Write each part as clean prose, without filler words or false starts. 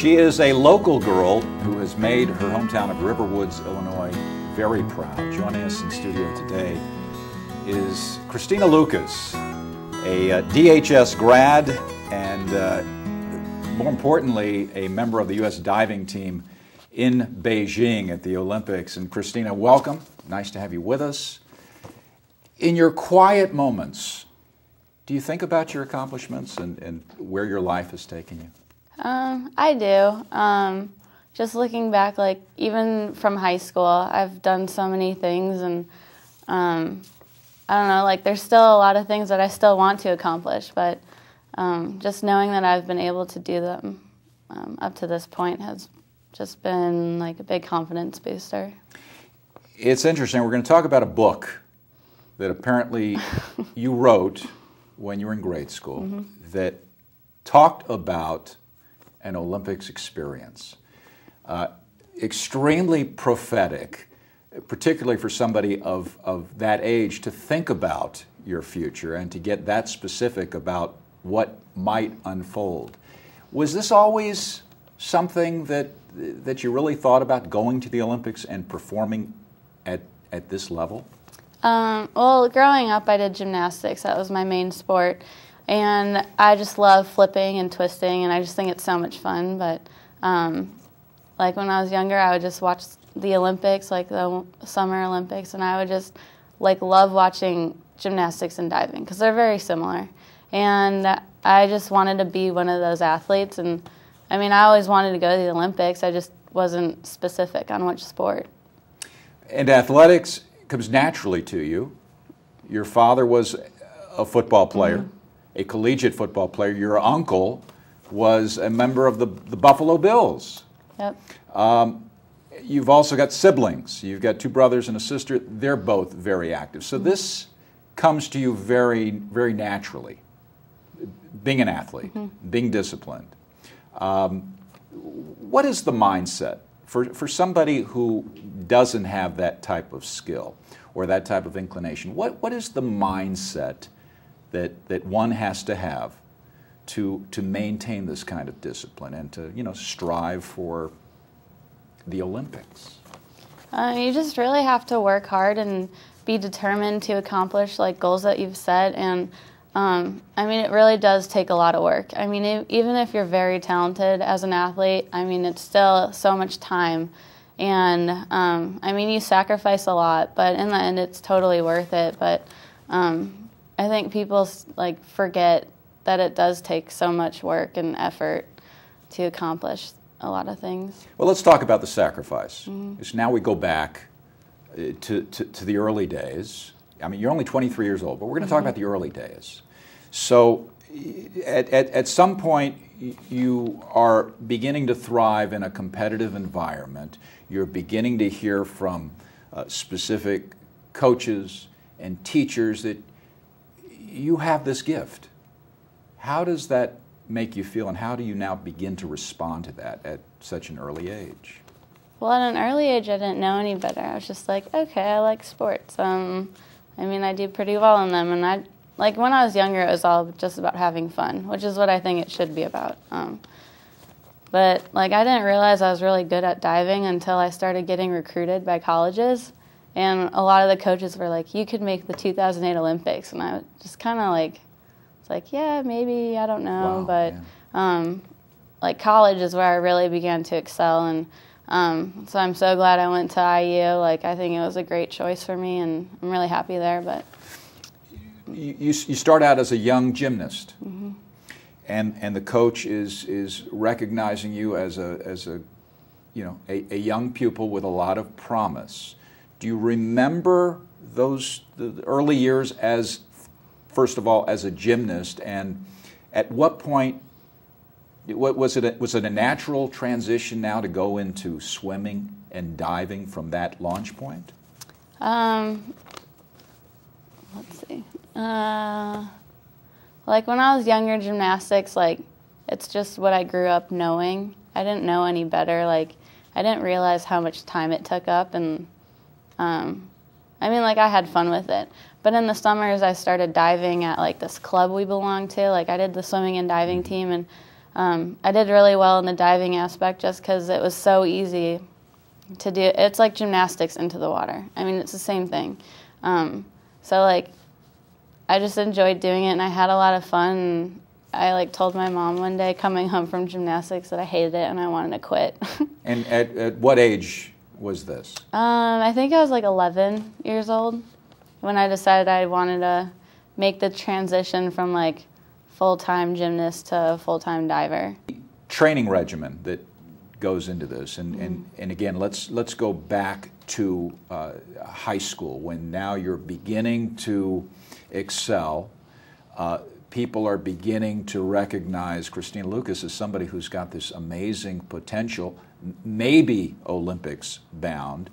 She is a local girl who has made her hometown of Riverwoods, Illinois, very proud. Joining us in studio today is Christina Loukas, a DHS grad and, more importantly, a member of the U.S. diving team in Beijing at the Olympics. And Christina, welcome. Nice to have you with us. In your quiet moments, do you think about your accomplishments and where your life has taken you? I do. Just looking back, like even from high school, I've done so many things, and I don't know, like there's still a lot of things that I still want to accomplish, but just knowing that I've been able to do them up to this point has just been like a big confidence booster. It's interesting. We're going to talk about a book that apparently you wrote when you were in grade school that talked about an Olympics experience. Extremely prophetic, particularly for somebody of that age to think about your future and to get that specific about what might unfold. Was this always something that you really thought about, going to the Olympics and performing at this level? Well, growing up, I did gymnastics. That was my main sport. And I just love flipping and twisting, and I just think it's so much fun. But like when I was younger, I would just watch the Olympics, like the Summer Olympics, and I would just like love watching gymnastics and diving because they're very similar. And I just wanted to be one of those athletes. And I mean, I always wanted to go to the Olympics. I just wasn't specific on which sport. And athletics comes naturally to you. Your father was a football player, a collegiate football player. Your uncle was a member of the Buffalo Bills. Yep. You've also got siblings. You've got two brothers and a sister. They're both very active. So this comes to you very, very naturally, being an athlete, being disciplined. What is the mindset for somebody who doesn't have that type of skill or that type of inclination? What is the mindset that one has to have to maintain this kind of discipline and to strive for the Olympics? You just really have to work hard and be determined to accomplish like goals that you've set. And I mean, it really does take a lot of work. I mean, even if you're very talented as an athlete, I mean, it's still so much time. And I mean, you sacrifice a lot, but in the end, it's totally worth it. But I think people like forget that it does take so much work and effort to accomplish a lot of things. Well, let's talk about the sacrifice. So now we go back to the early days. I mean, you're only 23 years old, but we're going to talk about the early days. So at some point, you are beginning to thrive in a competitive environment. You're beginning to hear from specific coaches and teachers that you have this gift. How does that make you feel, and how do you now begin to respond to that at such an early age? Well, at an early age, I didn't know any better. I was just like, okay, I like sports. I mean, I do pretty well in them, and like when I was younger, it was all just about having fun, which is what I think it should be about. But like I didn't realize I was really good at diving until I started getting recruited by colleges, and a lot of the coaches were like, "You could make the 2008 Olympics," and I just kind of like, it's like, yeah, maybe, I don't know, wow, but like college is where I really began to excel, and so I'm so glad I went to IU. Like I think it was a great choice for me, and I'm really happy there. But you start out as a young gymnast, and the coach is recognizing you as a young pupil with a lot of promise. Do you remember the early years as, first of all, as a gymnast, and at what point was it a natural transition now to go into swimming and diving from that launch point? Let's see. Like when I was younger, gymnastics, like it's just what I grew up knowing. I didn't know any better. Like I didn't realize how much time it took up, and I mean, like I had fun with it. But in the summers, I started diving at like this club we belonged to. Like I did the swimming and diving team, and I did really well in the diving aspect just because it was so easy to do. It's like gymnastics into the water. I mean, it's the same thing. So like, I just enjoyed doing it, and I had a lot of fun. And I like told my mom one day coming home from gymnastics that I hated it and I wanted to quit. And at what age was this? I think I was like 11 years old when I decided I wanted to make the transition from like full-time gymnast to full-time diver. Training regimen that goes into this, and again, let's go back to high school when now you're beginning to excel. People are beginning to recognize Christina Loukas as somebody who's got this amazing potential, maybe Olympics bound.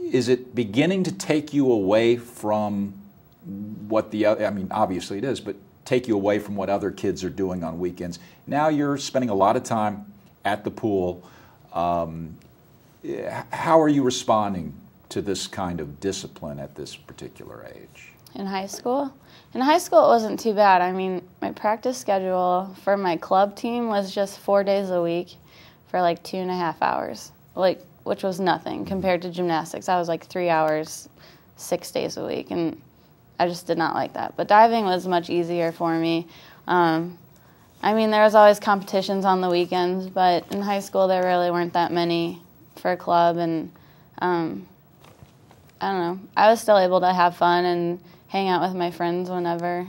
Is it beginning to take you away from what the other, I mean, obviously it is, but take you away from what other kids are doing on weekends? Now you're spending a lot of time at the pool. How are you responding to this kind of discipline at this particular age? In high school? In high school, it wasn't too bad. I mean, my practice schedule for my club team was just 4 days a week for like 2.5 hours, like, which was nothing compared to gymnastics. I was like 3 hours, 6 days a week, and I just did not like that. But diving was much easier for me. I mean, there was always competitions on the weekends, but in high school there really weren't that many for a club, and I don't know. I was still able to have fun and hang out with my friends whenever.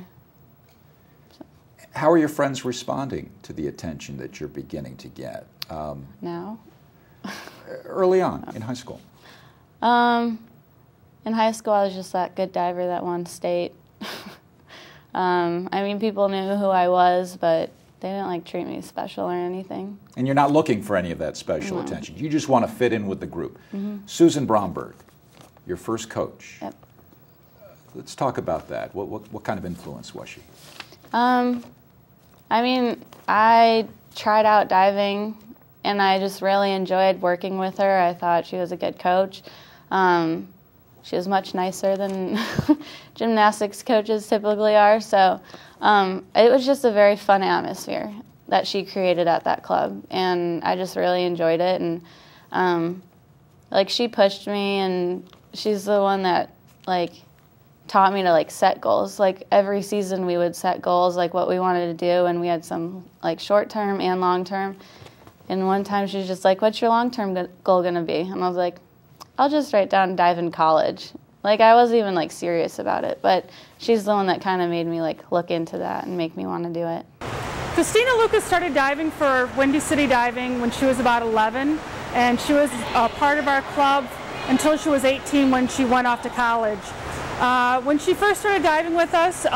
So. How are your friends responding to the attention that you're beginning to get? Now? Early on in high school? In high school, I was just that good diver that won state. I mean, people knew who I was, but they didn't like treat me special or anything. And you're not looking for any of that special attention. You just want to fit in with the group. Susan Bromberg, your first coach. Yep. Let's talk about that. What kind of influence was she? I mean, I tried out diving, and I just really enjoyed working with her. I thought she was a good coach. She was much nicer than gymnastics coaches typically are. So it was just a very fun atmosphere that she created at that club, and I just really enjoyed it. And like, she pushed me, and she's the one that like taught me to like set goals. Like, every season we would set goals, like what we wanted to do, and we had some like short-term and long-term. And one time she was just like, "What's your long-term goal gonna be?" And I was like, "I'll just write down dive in college." Like, I wasn't even like serious about it, but she's the one that kind of made me like look into that and make me want to do it. Christina Loukas started diving for Windy City Diving when she was about 11, and she was a part of our club until she was 18 when she went off to college. When she first started diving with us,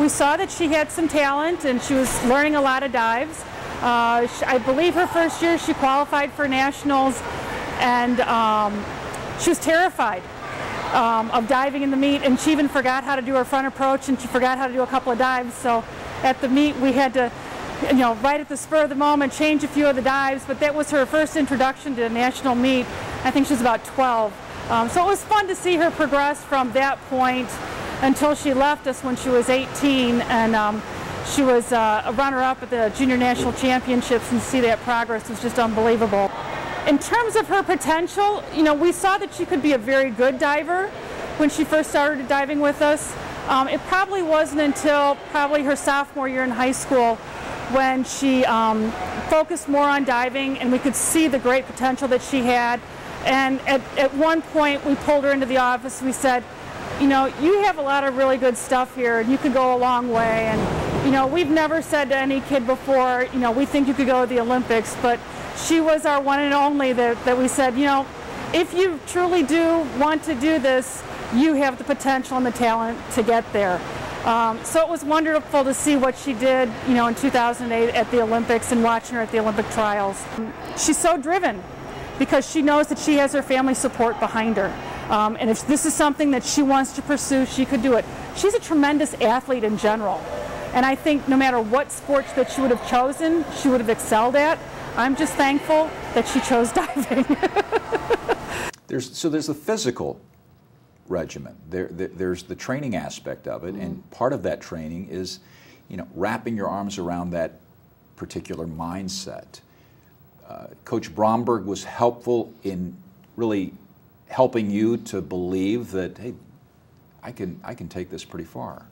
we saw that she had some talent and she was learning a lot of dives. I believe her first year she qualified for nationals, and she was terrified of diving in the meet, and she even forgot how to do her front approach, and she forgot how to do a couple of dives. So at the meet we had to, you know, right at the spur of the moment, change a few of the dives, but that was her first introduction to a national meet. I think she was about 12. So it was fun to see her progress from that point until she left us when she was 18, and she was a runner-up at the Junior National Championships, and to see that progress was just unbelievable. In terms of her potential, you know, we saw that she could be a very good diver when she first started diving with us. It probably wasn't until probably her sophomore year in high school when she focused more on diving, and we could see the great potential that she had. And at one point we pulled her into the office. We said, "You know, you have a lot of really good stuff here, and you could go a long way. And, you know, we've never said to any kid before, you know, we think you could go to the Olympics," but she was our one and only that we said, "You know, if you truly do want to do this, you have the potential and the talent to get there." So it was wonderful to see what she did, you know, in 2008 at the Olympics and watching her at the Olympic trials. She's so driven because she knows that she has her family support behind her. And if this is something that she wants to pursue, she could do it. She's a tremendous athlete in general. And I think no matter what sports that she would have chosen, she would have excelled at. I'm just thankful that she chose diving. There's the physical regimen. There's the training aspect of it, and part of that training is, you know, wrapping your arms around that particular mindset. Coach Bromberg was helpful in really helping you to believe that, hey, I can take this pretty far.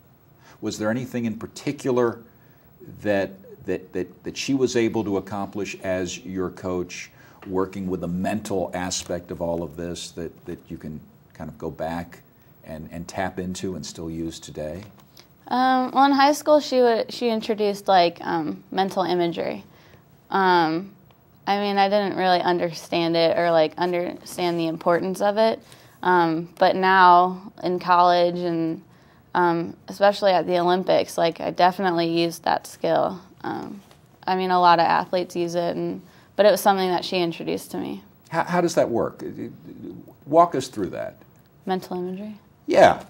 Was there anything in particular that she was able to accomplish as your coach, working with the mental aspect of all of this, that you can kind of go back and tap into and still use today? Well, in high school, she introduced like mental imagery. I mean, I didn't really understand it or like understand the importance of it. But now in college and especially at the Olympics, like I definitely used that skill. I mean, a lot of athletes use it, but it was something that she introduced to me. How does that work? Walk us through that. Mental imagery? Yeah.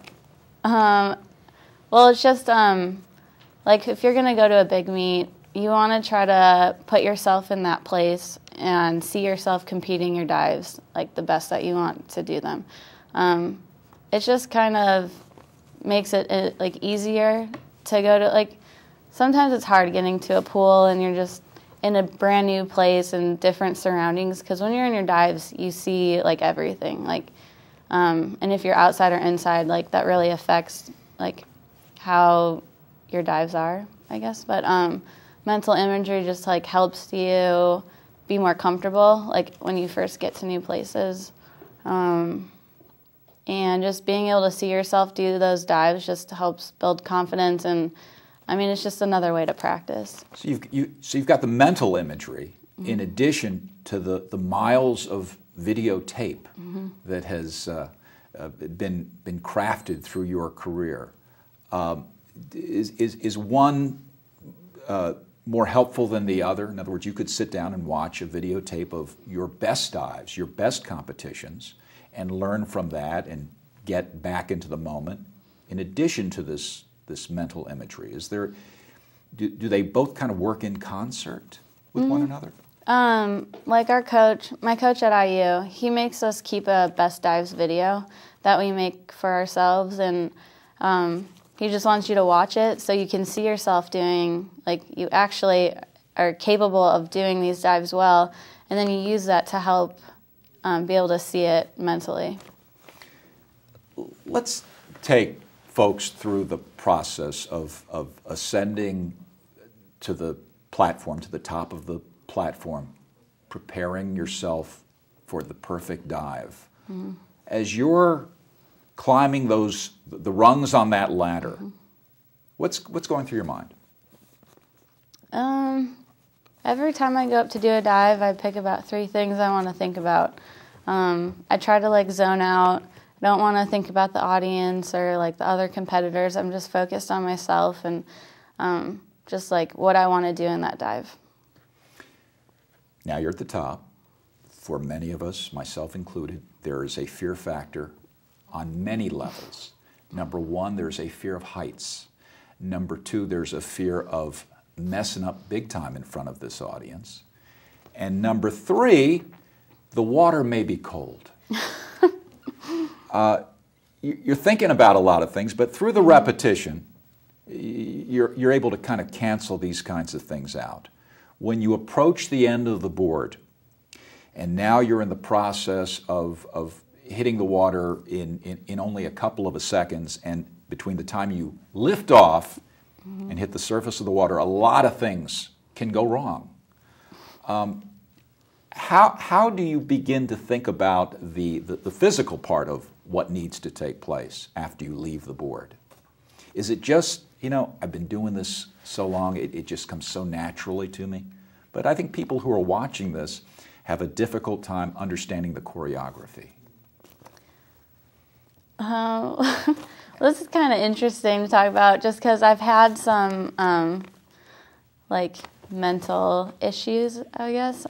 Well, it's just like if you're going to go to a big meet, you want to try to put yourself in that place and see yourself competing your dives like the best that you want to do them. It just kind of makes it like easier to go to, like, sometimes it's hard getting to a pool and you're just in a brand new place and different surroundings, because when you're in your dives, you see like everything, like, and if you're outside or inside, like that really affects like how your dives are, I guess. But mental imagery just like helps you be more comfortable, like when you first get to new places. And just being able to see yourself do those dives just helps build confidence, and I mean, it's just another way to practice. So you've got the mental imagery in addition to the miles of videotape that has been crafted through your career. Is one more helpful than the other? In other words, you could sit down and watch a videotape of your best dives, your best competitions, and learn from that and get back into the moment. In addition to this mental imagery, do they both kind of work in concert with one another? Like my coach at IU, he makes us keep a best dives video that we make for ourselves, and he just wants you to watch it so you can see yourself doing, like, you actually are capable of doing these dives well, and then you use that to help be able to see it mentally. Let's take folks through the process of ascending to the platform, to the top of the platform, preparing yourself for the perfect dive. As you're climbing the rungs on that ladder, what's going through your mind? Every time I go up to do a dive, I pick about 3 things I want to think about. I try to like zone out. I don't want to think about the audience or like the other competitors. I'm just focused on myself and just like what I want to do in that dive. Now you're at the top. For many of us, myself included, there is a fear factor on many levels. Number 1, there's a fear of heights. Number 2, there's a fear of messing up big time in front of this audience. And number 3, the water may be cold. You're thinking about a lot of things, but through the repetition, you're able to kind of cancel these kinds of things out. When you approach the end of the board, and now you're in the process of hitting the water in only a couple of seconds, and between the time you lift off and hit the surface of the water, a lot of things can go wrong. How do you begin to think about the physical part of what needs to take place after you leave the board? Is it just, I've been doing this so long, it just comes so naturally to me? But I think people who are watching this have a difficult time understanding the choreography. This is kind of interesting to talk about just because I've had some like mental issues, I guess.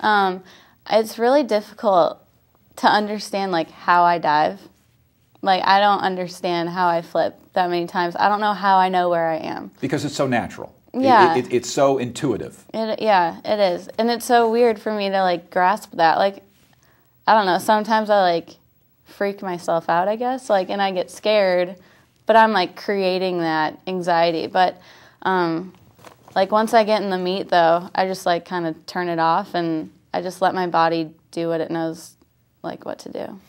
It's really difficult to understand like how I dive. Like, I don't understand how I flip that many times. I don't know how I know where I am. Because it's so natural. Yeah. It's so intuitive. Yeah, it is. And it's so weird for me to like grasp that. Like, I don't know, sometimes I like freak myself out, I guess, like, and I get scared, but I'm like creating that anxiety. But like once I get in the meet, though, I just like kind of turn it off, and I just let my body do what it knows, like what to do.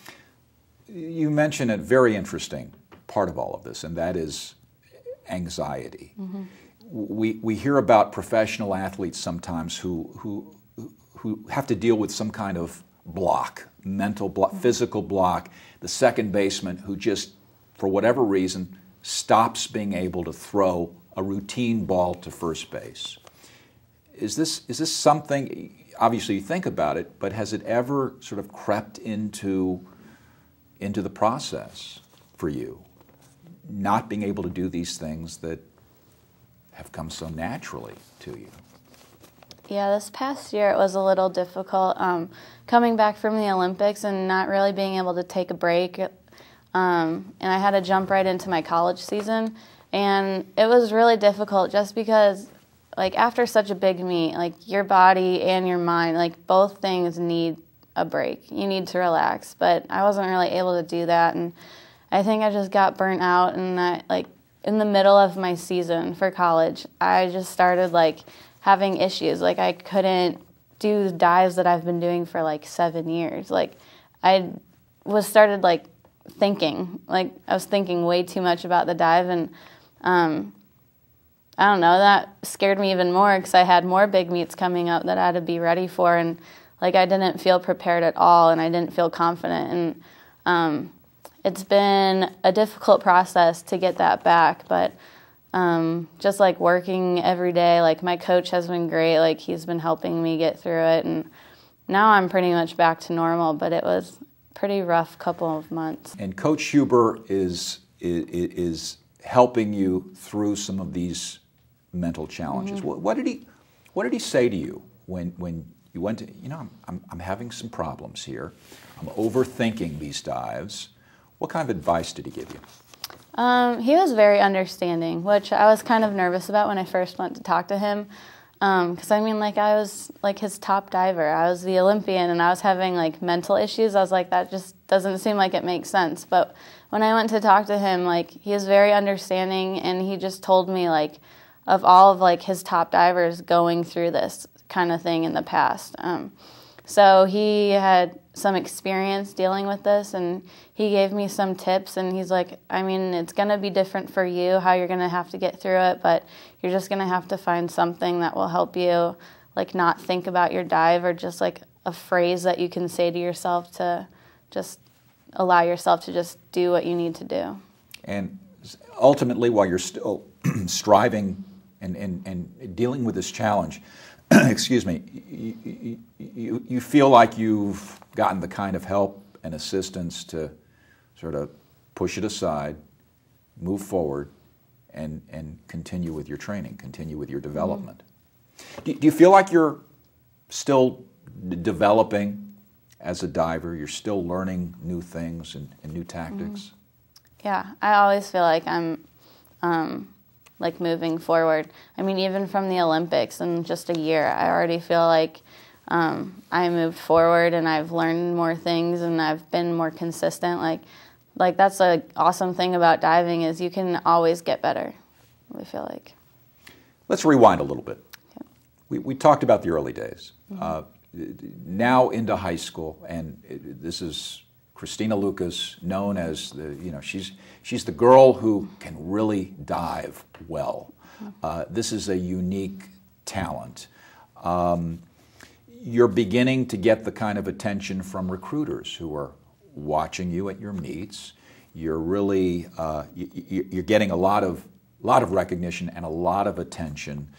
You mentioned a very interesting part of all of this, and that is anxiety. Mm-hmm. We hear about professional athletes sometimes who have to deal with some kind of block, mental block, physical block. The second baseman who just, for whatever reason, stops being able to throw a routine ball to first base. Is this something, obviously you think about it, but has it ever sort of crept into the process for you? Not being able to do these things that have come so naturally to you. Yeah, this past year it was a little difficult coming back from the Olympics and not really being able to take a break. And I had to jump right into my college season. And it was really difficult just because, like, after such a big meet, like, your body and your mind, like, both things need a break. You need to relax. But I wasn't really able to do that. And I think I just got burnt out. And in the middle of my season for college, I just started, like, having issues. Like, I couldn't do dives that I've been doing for, like, 7 years. Like, I started, like, thinking. Like, I was thinking way too much about the dive, and I don't know, that scared me even more because I had more big meets coming up that I had to be ready for, and like I didn't feel prepared at all, and I didn't feel confident, and it's been a difficult process to get that back, but just like working every day, like my coach has been great, like he's been helping me get through it, and now I'm pretty much back to normal, but it was a pretty rough couple of months. And Coach Huber is helping you through some of these mental challenges. Mm-hmm. What did he say to you when you went to, I'm having some problems here. I'm overthinking these dives. What kind of advice did he give you? He was very understanding, which I was kind of nervous about when I first went to talk to him. Because, I was, like, his top diver. I was the Olympian, and I was having, like, mental issues. I was like, that just doesn't seem like it makes sense. But when I went to talk to him, like, he was very understanding, and he just told me, like, of all of, like, his top divers going through this kind of thing in the past. So he had some experience dealing with this, and he gave me some tips, and he's like, it's going to be different for you, how you're going to have to get through it, but you're just going to have to find something that will help you, like, not think about your dive, or just, like, a phrase that you can say to yourself to just allow yourself to just do what you need to do. And ultimately, while you're still striving and dealing with this challenge, excuse me, you feel like you've gotten the kind of help and assistance to sort of push it aside, move forward, and continue with your training, continue with your development. Mm-hmm. Do you feel like you're still developing as a diver? You're still learning new things and new tactics? Mm-hmm. Yeah, I always feel like I'm like moving forward. Even from the Olympics in just a year, I already feel like I moved forward, and I've learned more things, and I've been more consistent. Like that's the awesome thing about diving, is you can always get better, I feel like. Let's rewind a little bit. Okay. We talked about the early days. Mm-hmm. Now into high school, and this is Christina Loukas, known as she's the girl who can really dive well. This is a unique talent. You're beginning to get the kind of attention from recruiters who are watching you at your meets. You're really you're getting a lot of recognition and a lot of attention.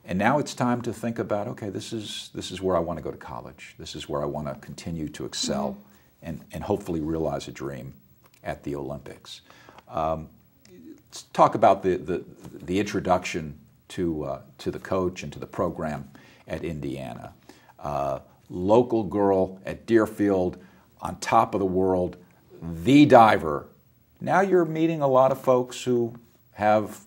And now it's time to think about, okay, this is where I want to go to college. This is where I want to continue to excel. Mm-hmm. And hopefully realize a dream at the Olympics. Let's talk about the introduction to the coach and to the program at Indiana. Local girl at Deerfield, on top of the world, the diver. Now you're meeting a lot of folks who have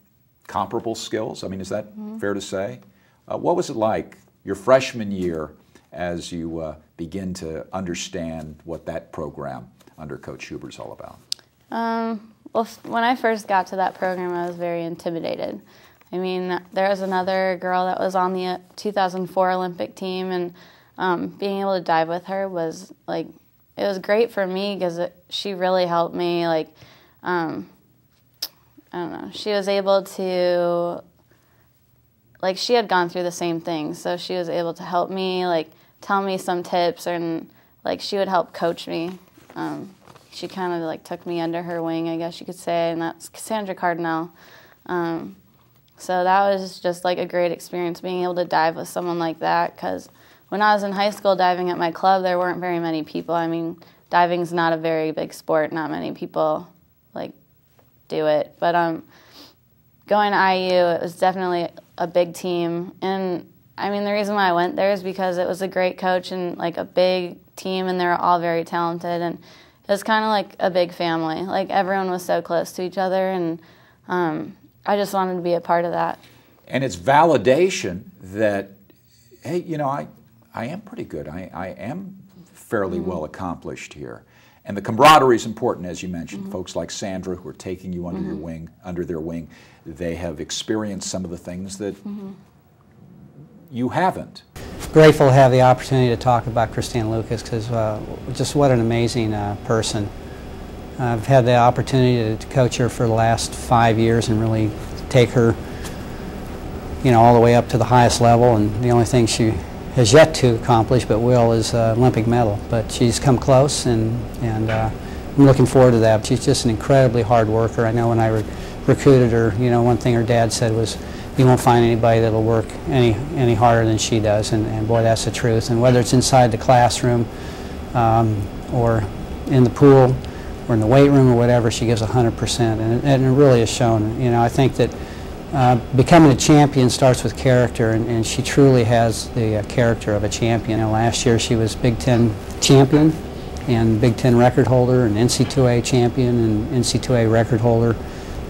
comparable skills. Is that mm-hmm. fair to say? What was it like your freshman year as you begin to understand what that program under Coach Huber is all about? Well, when I first got to that program, I was very intimidated. I mean, there was another girl that was on the 2004 Olympic team, and being able to dive with her was like, it was great for me because she really helped me. Like, I don't know, she was able to, like, she had gone through the same thing, so she was able to help me, like, tell me some tips, and like she would help coach me. She kind of like took me under her wing, I guess you could say, and that's Cassandra Cardinal. So that was just like a great experience, being able to dive with someone like that, because when I was in high school diving at my club, there weren't very many people. I mean, diving's not a very big sport. Not many people like do it. But going to IU, it was definitely a big team. And I mean, the reason why I went there is because it was a great coach and like a big team, and they were all very talented. And it was kind of like a big family. Like, everyone was so close to each other, and I just wanted to be a part of that. And it's validation that, hey, you know, I am pretty good. I am fairly well accomplished here. And the camaraderie is important, as you mentioned. Folks like Sandra, who are taking you under your wing, under their wing, they have experienced some of the things that you haven't. Grateful to have the opportunity to talk about Christina Loukas, because just what an amazing person. I've had the opportunity to coach her for the last 5 years and really take her, you know, all the way up to the highest level. And the only thing she has yet to accomplish, but will, is Olympic medal. But she's come close, and I'm looking forward to that. She's just an incredibly hard worker. I know when I recruited her, you know, one thing her dad said was, you won't find anybody that'll work any harder than she does, and boy, that's the truth. And whether it's inside the classroom or in the pool or in the weight room or whatever, she gives 100%, and it really is shown. You know, I think that becoming a champion starts with character, and she truly has the character of a champion. You know, last year she was Big Ten champion and Big Ten record holder and NC2A champion and NC2A record holder.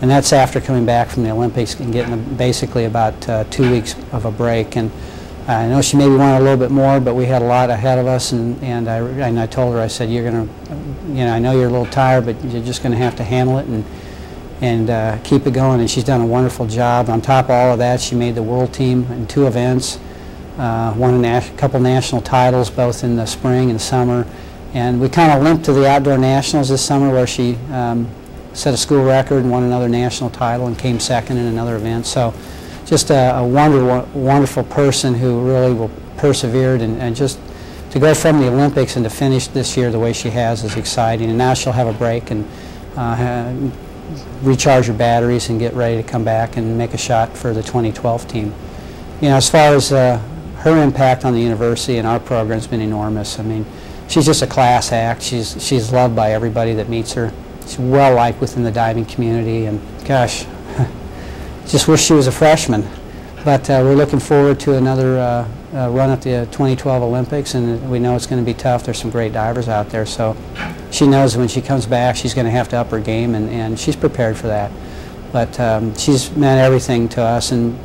And that's after coming back from the Olympics and getting basically about 2 weeks of a break. And I know she maybe wanted a little bit more, but we had a lot ahead of us. And I told her, I said, you're going to, you know, I know you're a little tired, but you're just going to have to handle it and keep it going. And she's done a wonderful job. On top of all of that, she made the world team in 2 events, won a couple national titles both in the spring and summer. And we kind of limped to the outdoor nationals this summer, where she set a school record and won another national title and came second in another event. So just a wonderful person who really will persevered, and just to go from the Olympics and to finish this year the way she has is exciting. And now she'll have a break and recharge her batteries and get ready to come back and make a shot for the 2012 team. You know, as far as her impact on the university and our program has been enormous. I mean, she's just a class act. She's loved by everybody that meets her. She's well liked within the diving community, and gosh, just wish she was a freshman. But we're looking forward to another run at the 2012 Olympics, and we know it's going to be tough. There's some great divers out there, so she knows when she comes back she's going to have to up her game, and she's prepared for that. But she's meant everything to us, and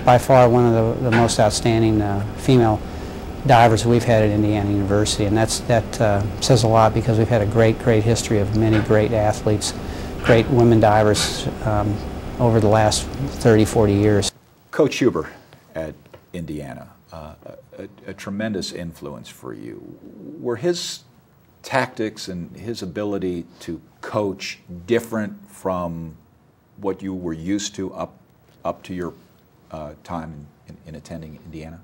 by far one of the most outstanding female divers we've had at Indiana University, and that says a lot, because we've had a great history of many great athletes, great women divers over the last 30, 40 years. Coach Huber at Indiana, a tremendous influence for you. Were his tactics and his ability to coach different from what you were used to up to your time in attending Indiana?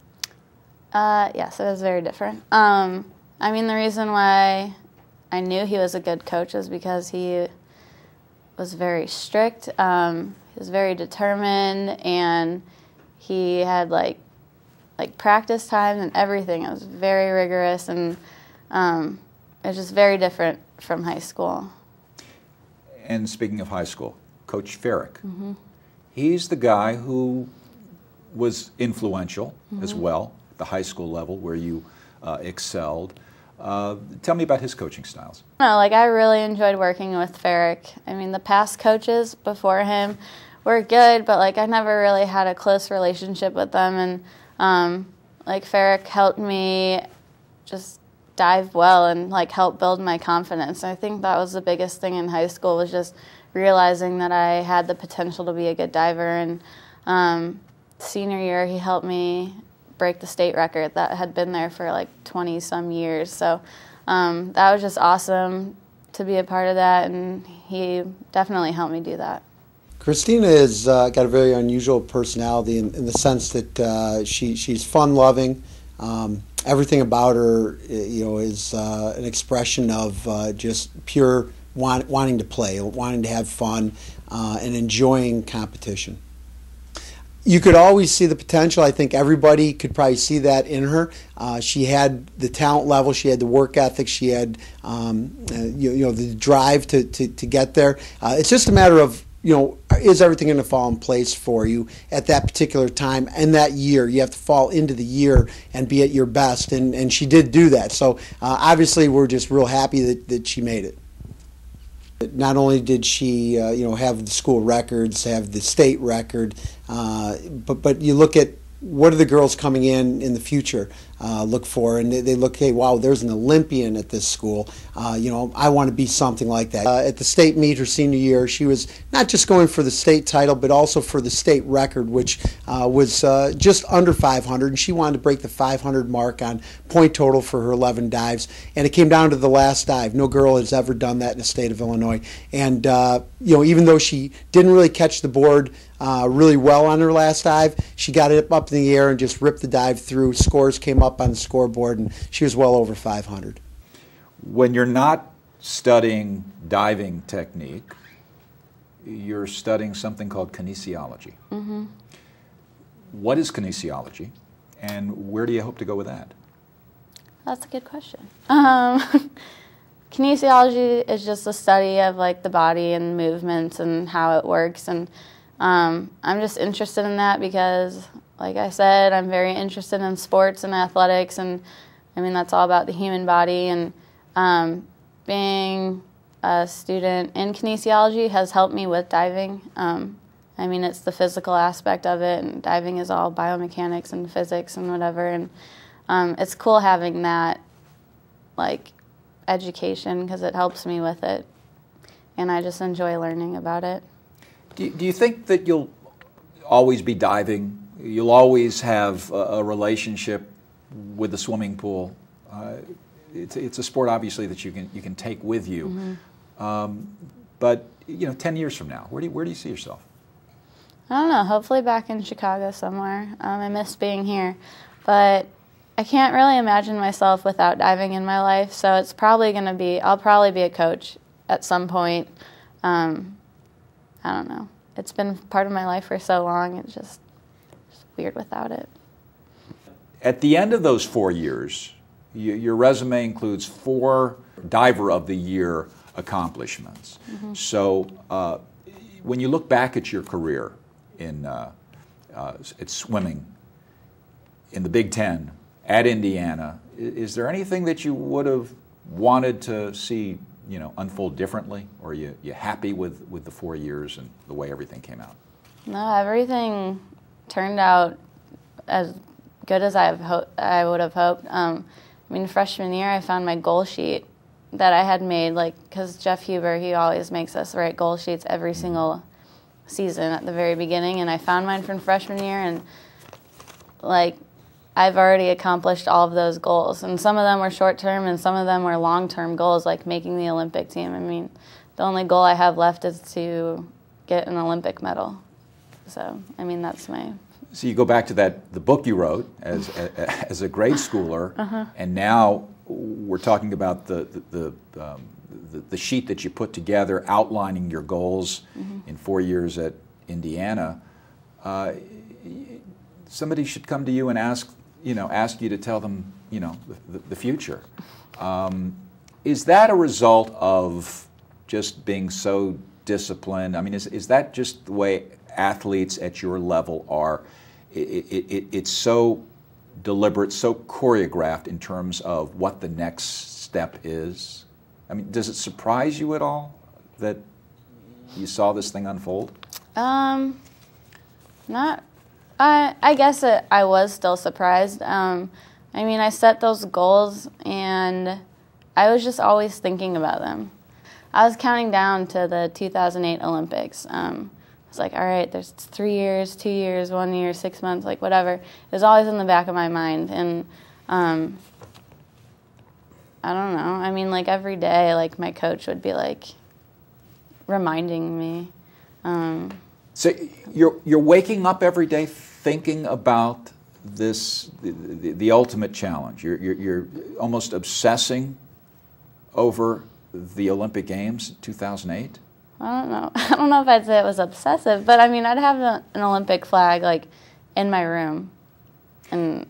Yes, it was very different. I mean, the reason why I knew he was a good coach is because he was very strict. He was very determined, and he had like practice times and everything. It was very rigorous, and it was just very different from high school. And speaking of high school, Coach Farrick, he's the guy who was influential as well, the high school level where you excelled. Tell me about his coaching styles. No, like, I really enjoyed working with Farrick. I mean, the past coaches before him were good, but like I never really had a close relationship with them, and like Farrick helped me just dive well and like help build my confidence. I think that was the biggest thing in high school, was just realizing that I had the potential to be a good diver, and Senior year, he helped me break the state record that had been there for like 20-some years. So that was just awesome to be a part of that, and he definitely helped me do that. Christina has got a very unusual personality in the sense that she's fun-loving. Everything about her, is an expression of just pure wanting to play, wanting to have fun, and enjoying competition. You could always see the potential. I think everybody could probably see that in her. She had the talent level, she had the work ethic, she had the drive to get there. It's just a matter of, is everything going to fall in place for you at that particular time and that year? You have to fall into the year and be at your best, and she did do that. So obviously we're just real happy that she made it. Not only did she, have the school records, have the state record, but you look at what are the girls coming in the future look for, and they look, hey, wow, there's an Olympian at this school. I want to be something like that. At the state meet her senior year, she was not just going for the state title, but also for the state record, which was just under 500, and she wanted to break the 500 mark on point total for her 11 dives, and it came down to the last dive. No girl has ever done that in the state of Illinois, and even though she didn't really catch the board really well on her last dive, she got it up in the air and just ripped the dive through. Scores came up on the scoreboard, and she was well over 500. When you're not studying diving technique, you're studying something called kinesiology. Mm-hmm. What is kinesiology, and where do you hope to go with that? That's a good question. Kinesiology is just the study of like the body and movements and how it works, and I'm just interested in that because, like I said, I'm very interested in sports and athletics, and I mean that's all about the human body, and being a student in kinesiology has helped me with diving. I mean, it's the physical aspect of it, and diving is all biomechanics and physics and whatever, and it's cool having that like education because it helps me with it, and I just enjoy learning about it. Do you think that you'll always be diving? You'll always have a relationship with the swimming pool? It's a sport, obviously, that you can take with you. Mm-hmm. But 10 years from now, where do you see yourself? I don't know. Hopefully back in Chicago somewhere. I miss being here, but I can't really imagine myself without diving in my life. So it's probably going to be. I'll probably be a coach at some point. I don't know. It's been part of my life for so long. It's just weird without it. At the end of those 4 years, your resume includes 4 Diver of the Year accomplishments. Mm-hmm. So when you look back at your career in at swimming in the Big Ten at Indiana, is there anything that you would have wanted to see unfold differently, or are you happy with the 4 years and the way everything came out? No, everything turned out as good as I would have hoped. I mean, freshman year, I found my goal sheet that I had made, because Jeff Huber, he always makes us write goal sheets every single season at the very beginning, and I found mine from freshman year, and I've already accomplished all of those goals, and some of them were short-term and some of them were long-term goals, like making the Olympic team. I mean, the only goal I have left is to get an Olympic medal. So, I mean, that's my... So you go back to the book you wrote as a grade schooler, uh-huh. And now we're talking about the sheet that you put together outlining your goals, mm-hmm. in 4 years at Indiana. Somebody should come to you and ask you to tell them, the future. Is that a result of just being so disciplined? I mean, is that just the way athletes at your level are? It's so deliberate, so choreographed in terms of what the next step is? I mean, does it surprise you at all that you saw this thing unfold? Not. I guess I was still surprised. I mean, I set those goals, and I was just always thinking about them. I was counting down to the 2008 Olympics. was like, all right, there's 3 years, 2 years, 1 year, 6 months, like whatever. It was always in the back of my mind. And I don't know. I mean, like every day, like my coach would be like reminding me. So you're waking up every day thinking about this, the ultimate challenge. You're almost obsessing over the Olympic Games in 2008? I don't know. I don't know if I'd say it was obsessive, but I mean, I'd have an Olympic flag like in my room, and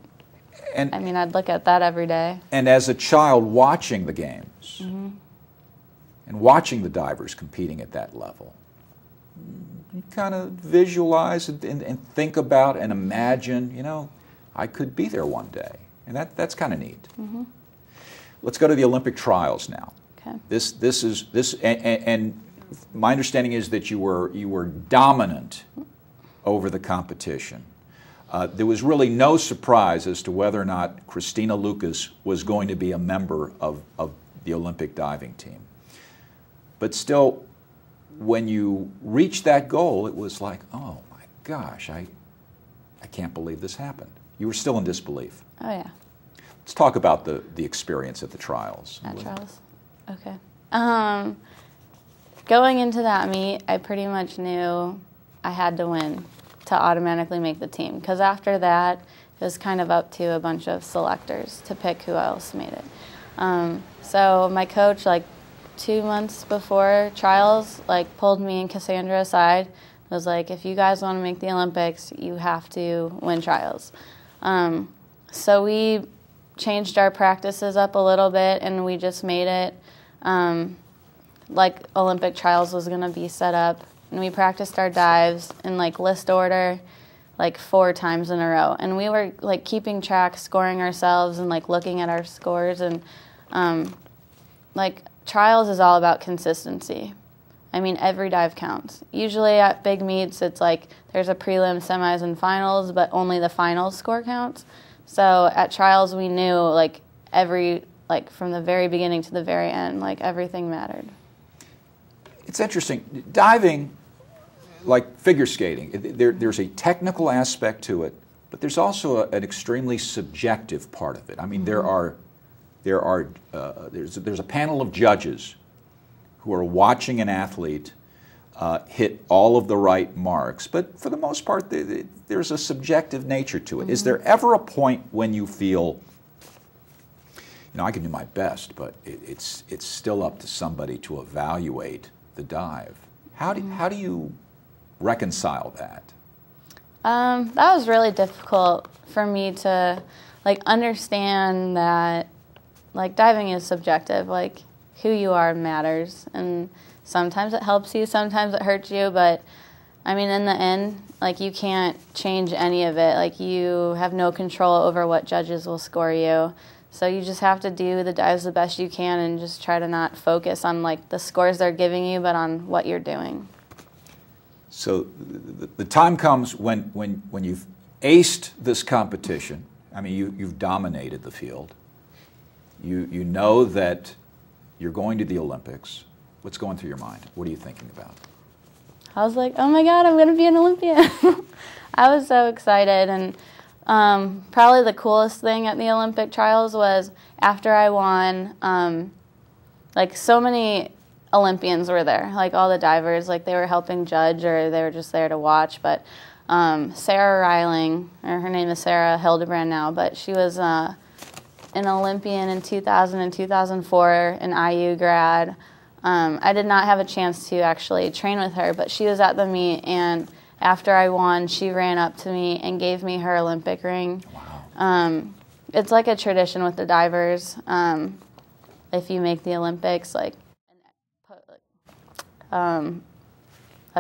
I mean, I'd look at that every day. And as a child watching the games and watching the divers competing at that level, you kind of visualize and think about and imagine, you know, I could be there one day, and that's kind of neat. Let's go to the Olympic trials now. Okay. And my understanding is that you were dominant over the competition. There was really no surprise as to whether or not Christina Loukas was going to be a member of the Olympic diving team. But still, when you reached that goal, it was like, oh my gosh, I can't believe this happened. You were still in disbelief. Oh yeah. Let's talk about the experience at the trials. At trials? Okay. Going into that meet, I pretty much knew I had to win to automatically make the team. Because after that, it was kind of up to a bunch of selectors to pick who else made it. So my coach, like 2 months before trials, like pulled me and Cassandra aside. Was like, if you guys want to make the Olympics, you have to win trials. So we changed our practices up a little bit, and we just made it like Olympic trials was going to be set up. And we practiced our dives in like list order like 4 times in a row. And we were like keeping track, scoring ourselves, and like looking at our scores. And like trials is all about consistency. I mean, every dive counts. Usually at big meets, it's like there's a prelim, semis, and finals, but only the finals score counts. So at trials, we knew like from the very beginning to the very end, like everything mattered. It's interesting. Diving, like figure skating, there's a technical aspect to it, but there's also an extremely subjective part of it. I mean, there's a panel of judges who are watching an athlete hit all of the right marks, but for the most part, there's a subjective nature to it. Is there ever a point when you feel, you know, I can do my best, but it's still up to somebody to evaluate the dive? How do you reconcile that? That was really difficult for me to like understand that like diving is subjective. Like who you are matters, and sometimes it helps you, sometimes it hurts you, but I mean, in the end, like you can't change any of it. Like you have no control over what judges will score you. So you just have to do the dives the best you can and just try to not focus on like the scores they're giving you, but on what you're doing. So the time comes when you've aced this competition. I mean, you've dominated the field. You know that you're going to the Olympics. What's going through your mind? What are you thinking about? I was like, oh my God, I'm going to be an Olympian. I was so excited. And probably the coolest thing at the Olympic trials was after I won, like so many Olympians were there, like all the divers, like they were helping judge or they were just there to watch. But Sarah Reiling, or her name is Sarah Hildebrand now, but she was an Olympian in 2000 and 2004, an IU grad. I did not have a chance to actually train with her, but she was at the meet, and after I won, she ran up to me and gave me her Olympic ring. Wow. It's like a tradition with the divers. If you make the Olympics, like a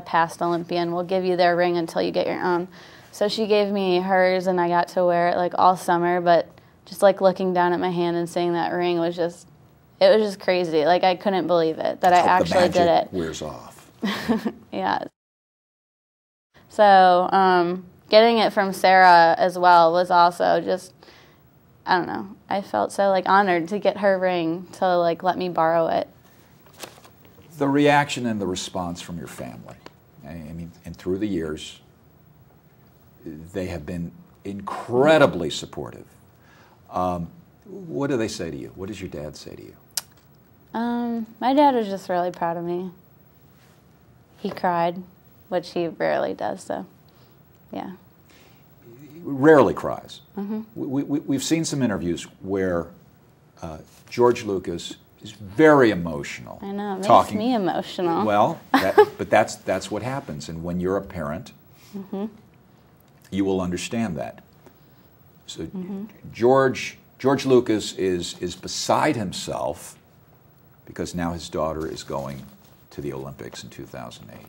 past Olympian will give you their ring until you get your own. So she gave me hers, and I got to wear it like all summer, but just like looking down at my hand and seeing that ring was just, it was just crazy. Like I couldn't believe it, that I actually did it. Wears off. Yeah. So getting it from Sarah as well was also just, I don't know. I felt so like honored to get her ring to like let me borrow it. The reaction and the response from your family. I mean, and through the years, they have been incredibly supportive. What do they say to you? What does your dad say to you? My dad was just really proud of me. He cried, which he rarely does, so yeah. Rarely cries. We've seen some interviews where George Loukas is very emotional. I know, it makes me emotional. Well, but that's what happens, and when you're a parent, you will understand that. So George Loukas is beside himself because now his daughter is going to the Olympics in 2008.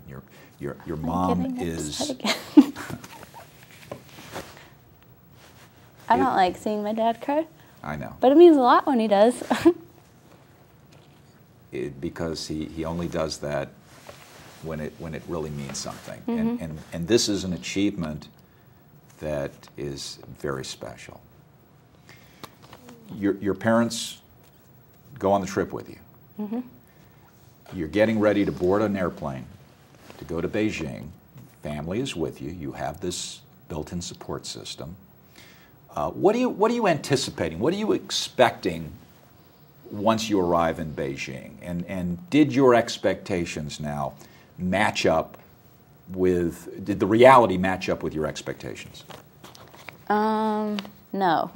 Your mom is. I don't like seeing my dad cry. I know. But it means a lot when he does. Because he only does that when it really means something. And this is an achievement that is very special. Your parents go on the trip with you. You're getting ready to board an airplane to go to Beijing. Family is with you. You have this built-in support system. What are you anticipating? What are you expecting once you arrive in Beijing? And did your expectations now match up with, did the reality match up with your expectations? No,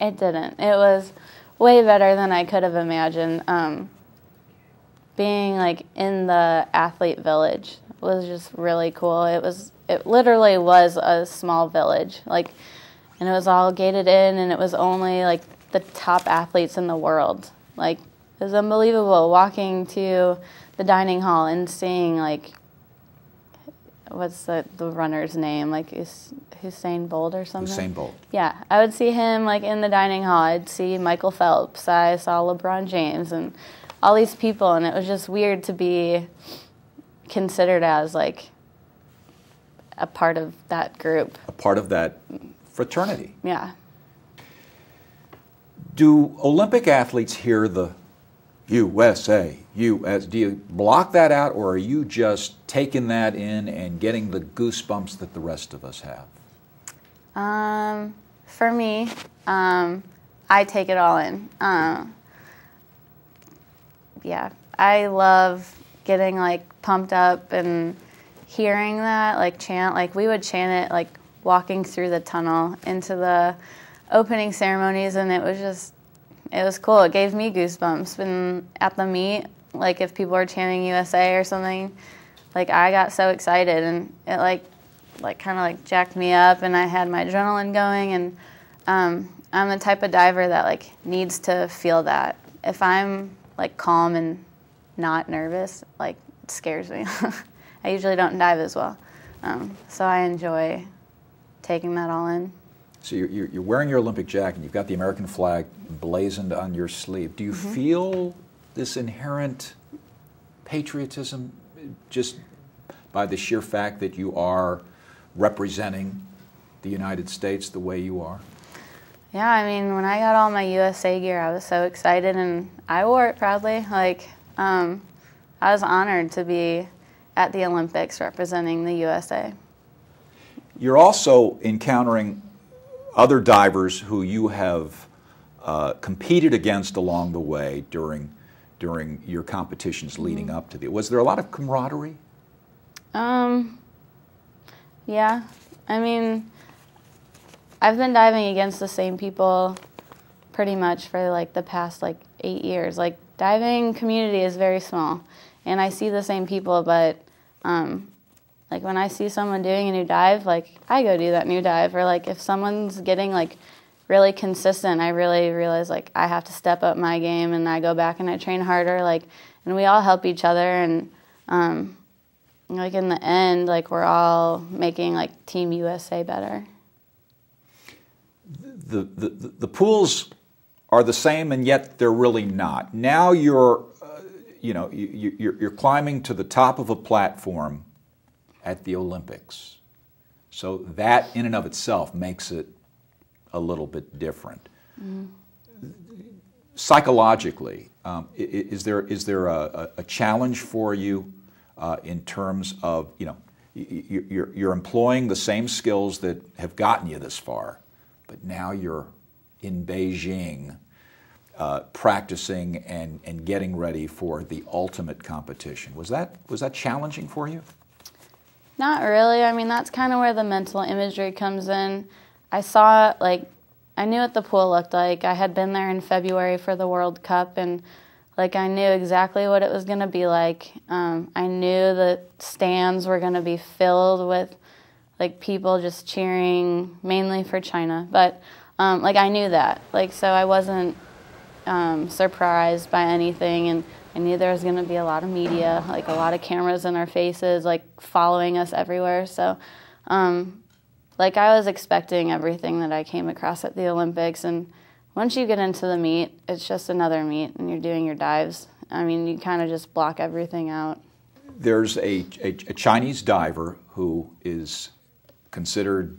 it didn't. It was way better than I could have imagined. Being like in the athlete village was just really cool. It literally was a small village, like, and it was all gated in, and it was only like the top athletes in the world. Like, it was unbelievable walking to the dining hall and seeing, like, what's the runner's name? Like, Usain Bolt or something? Usain Bolt. Yeah, I would see him, like, in the dining hall. I'd see Michael Phelps. I saw LeBron James and all these people, and it was just weird to be considered as, like, a part of that group. A part of that fraternity. Yeah. Do Olympic athletes hear the USA, US? Do you block that out, or are you just taking that in and getting the goosebumps that the rest of us have? For me, I take it all in. Yeah, I love getting, like, pumped up and hearing that, like, chant. Like, we would chant it, like, walking through the tunnel into the opening ceremonies, and it was cool. It gave me goosebumps. And at the meet, like, if people were chanting USA or something, like, I got so excited, and it like kind of like jacked me up, and I had my adrenaline going. And I'm the type of diver that, like, needs to feel that. If I'm, like, calm and not nervous, like, it scares me. I usually don't dive as well, so I enjoy taking that all in. So you're wearing your Olympic jacket, and you've got the American flag blazoned on your sleeve. Do you feel this inherent patriotism just by the sheer fact that you are representing the United States the way you are? Yeah, I mean, when I got all my USA gear, I was so excited, and I wore it proudly. Like, I was honored to be at the Olympics representing the USA. You're also encountering other divers who you have competed against along the way during your competitions leading up to the. Was there a lot of camaraderie? Yeah. I mean, I've been diving against the same people pretty much for, like, the past, like, 8 years. Like, diving community is very small, and I see the same people, but like, when I see someone doing a new dive, like, I go do that new dive. Or, like, if someone's getting, like, really consistent, I really realize, like, I have to step up my game, and I go back and I train harder, like, and we all help each other. And like, in the end, like, we're all making, like, Team USA better. The pools are the same, and yet they're really not. Now you're climbing to the top of a platform at the Olympics. So that in and of itself makes it a little bit different. Psychologically, is there a challenge for you in terms of, you're employing the same skills that have gotten you this far, but now you're in Beijing practicing and getting ready for the ultimate competition. Was that challenging for you? Not really. I mean, that's kind of where the mental imagery comes in. I saw, like, I knew what the pool looked like. I had been there in February for the World Cup, and like I knew exactly what it was going to be like. I knew the stands were going to be filled with like people just cheering, mainly for China. But like I knew that. Like so, I wasn't surprised by anything, and I knew there was going to be a lot of media, like a lot of cameras in our faces, like following us everywhere. So. Like I was expecting everything that I came across at the Olympics, and once you get into the meet, it's just another meet, and you're doing your dives. I mean, you kind of just block everything out. There's a Chinese diver who is considered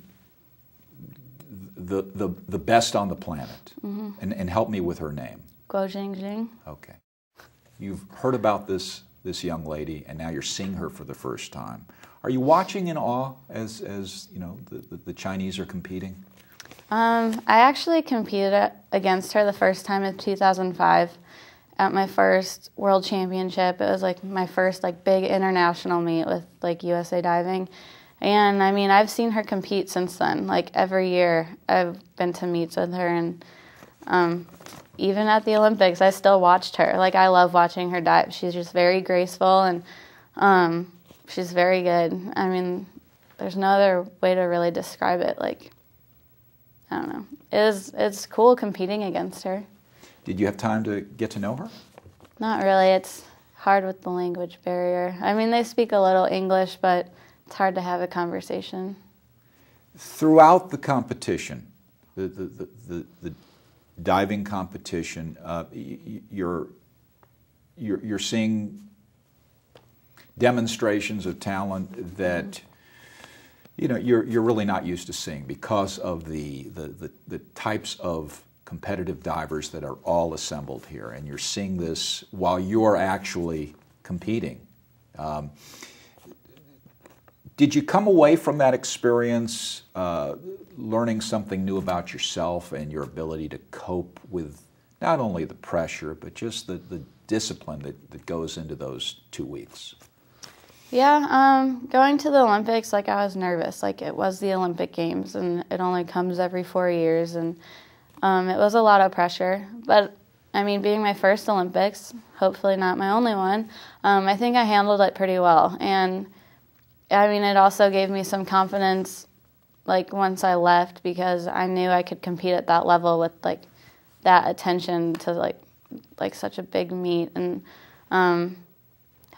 the best on the planet, and help me with her name. Guo Jingjing. Okay, you've heard about this young lady, and now you're seeing her for the first time. Are you watching in awe as you know the Chinese are competing? I actually competed against her the first time in 2005 at my first World Championship. It was like my first like big international meet with like USA Diving, and I mean I've seen her compete since then. Like every year I've been to meets with her, and even at the Olympics I still watched her. Like I love watching her dive. She's just very graceful, and she's very good. I mean, there's no other way to really describe it. Like, I don't know. It's cool competing against her. Did you have time to get to know her? Not really. It's hard with the language barrier. I mean, they speak a little English, but it's hard to have a conversation. Throughout the competition, the diving competition, you're seeing demonstrations of talent that you know you're really not used to seeing because of the types of competitive divers that are all assembled here, and you're seeing this while you're actually competing. Did you come away from that experience learning something new about yourself and your ability to cope with not only the pressure but just the discipline that goes into those 2 weeks? Yeah, going to the Olympics, like I was nervous. Like it was the Olympic Games, and it only comes every 4 years, and it was a lot of pressure. But I mean, being my first Olympics, hopefully not my only one, I think I handled it pretty well. And I mean, it also gave me some confidence, like once I left, because I knew I could compete at that level with like that attention to like such a big meet. And I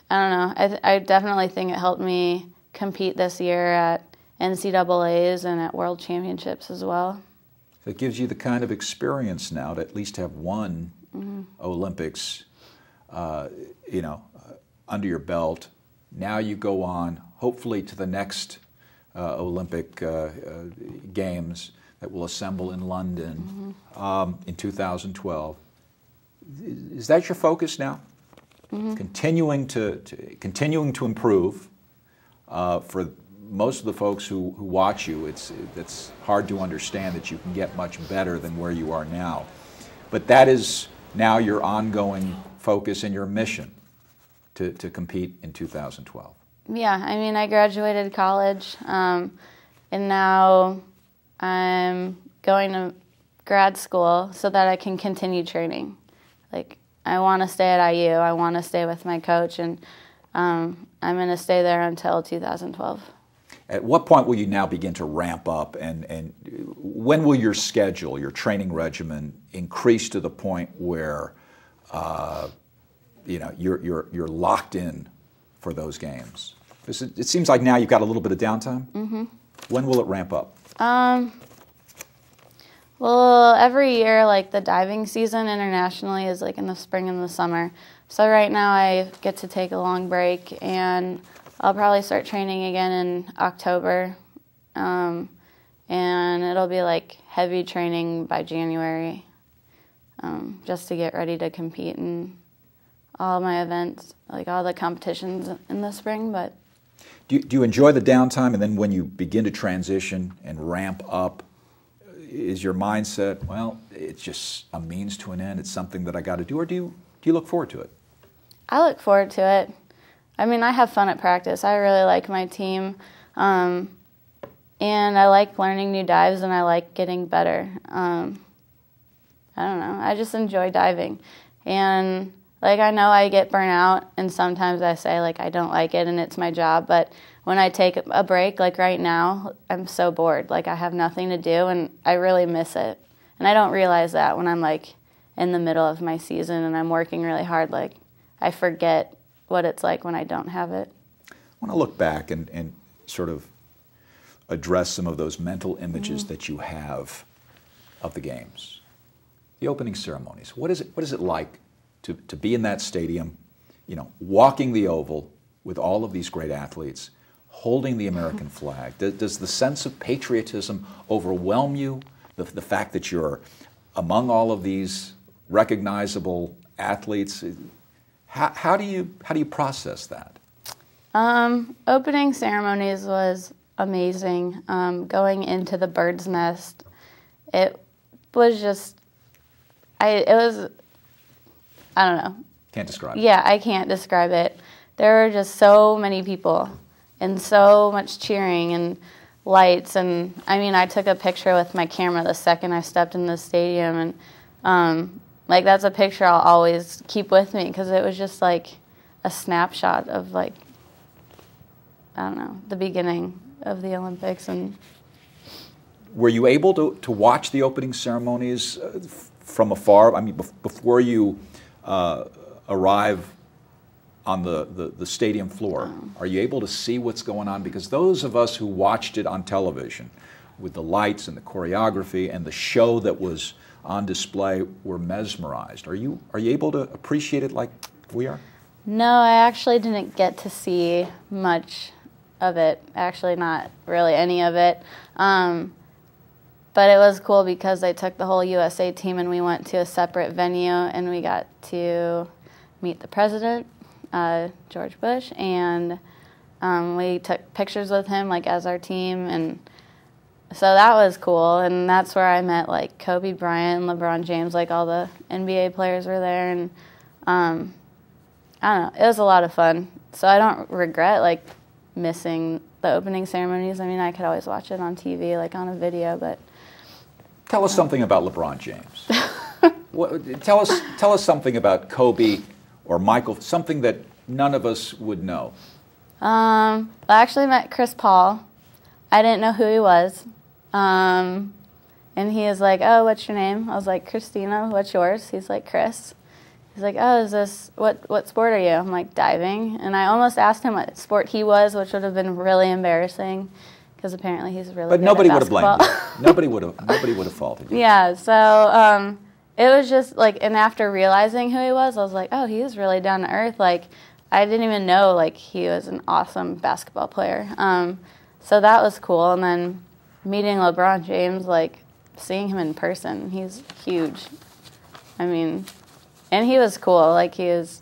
don't know. I definitely think it helped me compete this year at NCAAs and at World Championships as well. So it gives you the kind of experience now to at least have won Olympics, under your belt. Now you go on, hopefully, to the next Olympic Games that will assemble in London in 2012. Is that your focus now? Continuing to improve. For most of the folks who watch you, it's hard to understand that you can get much better than where you are now. But that is now your ongoing focus and your mission to compete in 2012. Yeah, I mean, I graduated college, and now I'm going to grad school so that I can continue training. Like, I want to stay at IU. I want to stay with my coach, and I'm going to stay there until 2012. At what point will you now begin to ramp up, and when will your schedule, your training regimen, increase to the point where you're locked in for those games? Because it seems like now you've got a little bit of downtime. When will it ramp up? Well, every year, like the diving season internationally is like in the spring and the summer. So right now I get to take a long break, and I'll probably start training again in October. And it'll be like heavy training by January, just to get ready to compete in all my events, like all the competitions in the spring. But Do you enjoy the downtime, and then when you begin to transition and ramp up, is your mindset, well, it's just a means to an end, it's something that I got to do, or do you look forward to it? I look forward to it. I mean, I have fun at practice. I really like my team, and I like learning new dives, and I like getting better. I don't know. I just enjoy diving. And, like, I know I get burnt out, and sometimes I say, like, I don't like it, and it's my job. But when I take a break, like right now, I'm so bored. Like, I have nothing to do, and I really miss it. And I don't realize that when I'm, like, in the middle of my season and I'm working really hard. Like, I forget what it's like when I don't have it. I want to look back and sort of address some of those mental images that you have of the games. The opening ceremonies. What is it like to be in that stadium, you know, walking the oval with all of these great athletes, holding the American flag? Does the sense of patriotism overwhelm you? The fact that you're among all of these recognizable athletes, how do you process that? Opening ceremonies was amazing. Going into the bird's nest, it was just, I don't know. Can't describe it. Yeah, I can't describe it. There were just so many people and so much cheering and lights. And, I mean, I took a picture with my camera the second I stepped in the stadium. And, like, that's a picture I'll always keep with me because it was just, like, a snapshot of, like, I don't know, the beginning of the Olympics. And were you able to watch the opening ceremonies from afar? I mean, before you arrive on the stadium floor, are you able to see what's going on? Because those of us who watched it on television with the lights and the choreography and the show that was on display were mesmerized. Are you able to appreciate it like we are? No, I actually didn't get to see much of it. Actually, not really any of it. But it was cool because they took the whole USA team and we went to a separate venue and we got to meet the president, George Bush, and we took pictures with him, like, as our team, and so that was cool. And that's where I met, like, Kobe Bryant and LeBron James, like, all the NBA players were there, and I don't know, it was a lot of fun. So I don't regret, like, missing the opening ceremonies. I mean, I could always watch it on TV, like, on a video, but tell us something about LeBron James. Tell us something about Kobe or Michael, something that none of us would know. I actually met Chris Paul. I didn't know who he was. And he was like, oh, what's your name? I was like, Christina, what's yours? He's like, Chris. He's like, oh, is this, what sport are you? I'm like, diving. And I almost asked him what sport he was, which would have been really embarrassing because apparently he's really good at basketball. But nobody would have blamed you. Nobody would have faulted you. Yeah, so it was just like, and after realizing who he was, I was like, oh, he is really down to earth. Like, I didn't even know, like, he was an awesome basketball player. So that was cool. And then meeting LeBron James, like, seeing him in person, he's huge. I mean, and he was cool. Like, he was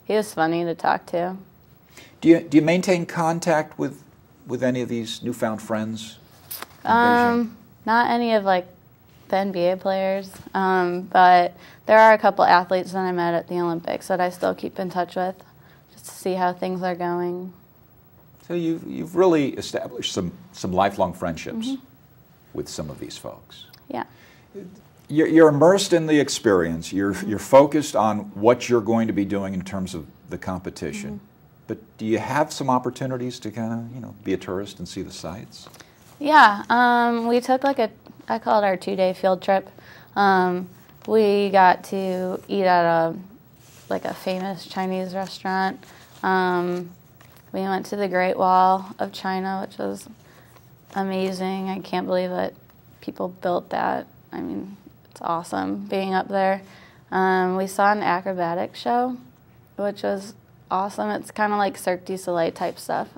funny to talk to. Do you maintain contact with any of these newfound friends? Not any of, like, the NBA players, but there are a couple athletes that I met at the Olympics that I still keep in touch with, just to see how things are going. So you've really established some lifelong friendships with some of these folks. Yeah. You're immersed in the experience. You're focused on what you're going to be doing in terms of the competition. But do you have some opportunities to kind of, be a tourist and see the sights? Yeah. We took I call it our 2-day field trip. We got to eat at a famous Chinese restaurant. We went to the Great Wall of China, which was amazing. I can't believe that people built that. I mean, it's awesome being up there. We saw an acrobatic show, which was awesome. It's kind of like Cirque du Soleil type stuff.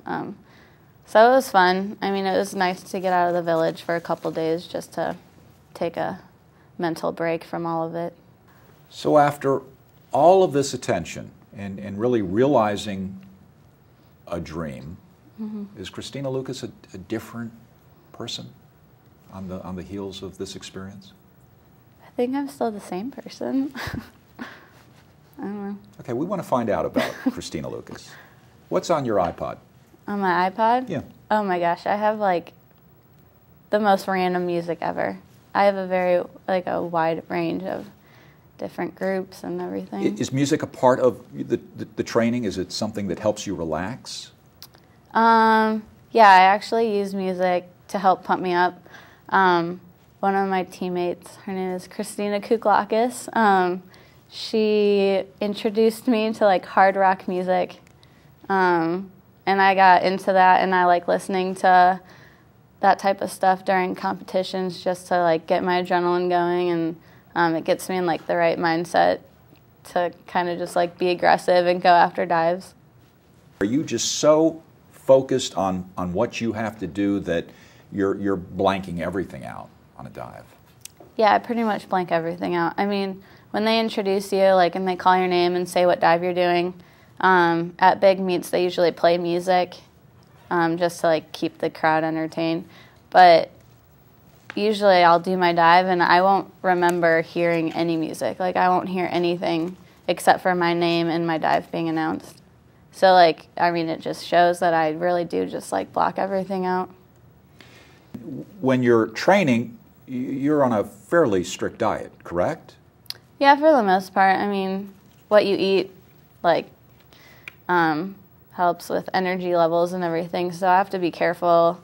So it was fun. I mean, it was nice to get out of the village for a couple days just to take a mental break from all of it. So after all of this attention and really realizing a dream, Is Christina Loukas a different person on the heels of this experience? I think I'm still the same person. I don't know. Okay, we want to find out about Christina Loukas. What's on your iPod? On my iPod? Yeah. Oh my gosh, I have like the most random music ever. I have a very, like a wide range of different groups and everything. Is music a part of the training? Is it something that helps you relax? Yeah, I actually use music to help pump me up. One of my teammates, her name is Christina Loukas. She introduced me to like hard rock music, and I got into that, and I like listening to that type of stuff during competitions just to like get my adrenaline going, and it gets me in like the right mindset to kind of just like be aggressive and go after dives. Are you just so focused on what you have to do that you're blanking everything out on a dive? Yeah, I pretty much blank everything out. I mean, when they introduce you, like, and they call your name and say what dive you're doing, at big meets they usually play music just to like keep the crowd entertained. But usually I'll do my dive and I won't remember hearing any music. Like, I won't hear anything except for my name and my dive being announced. So, like, I mean, it just shows that I really do just, like, block everything out. When you're training, you're on a fairly strict diet, correct? Yeah, for the most part. I mean, what you eat, like, helps with energy levels and everything. So I have to be careful